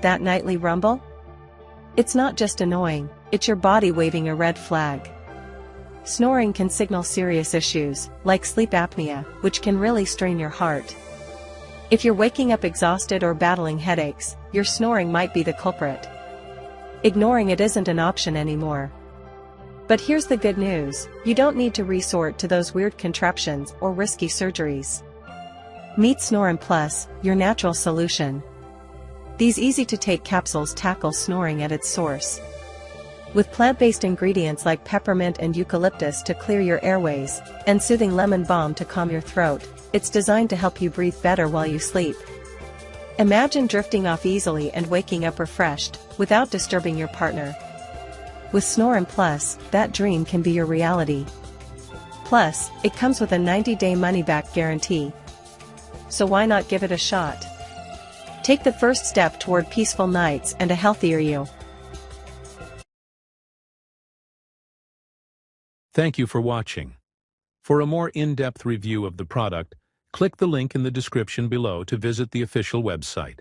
that nightly rumble? It's not just annoying, it's your body waving a red flag. Snoring can signal serious issues, like sleep apnea, which can really strain your heart. If you're waking up exhausted or battling headaches, your snoring might be the culprit. Ignoring it isn't an option anymore. But here's the good news, you don't need to resort to those weird contraptions or risky surgeries. Meet Snoran Plus, your natural solution. These easy-to-take capsules tackle snoring at its source. With plant-based ingredients like peppermint and eucalyptus to clear your airways, and soothing lemon balm to calm your throat, it's designed to help you breathe better while you sleep. Imagine drifting off easily and waking up refreshed, without disturbing your partner. With Snoran Plus, that dream can be your reality. Plus, it comes with a 90-day money-back guarantee. So why not give it a shot? Take the first step toward peaceful nights and a healthier you. Thank you for watching. For a more in-depth review of the product, click the link in the description below to visit the official website.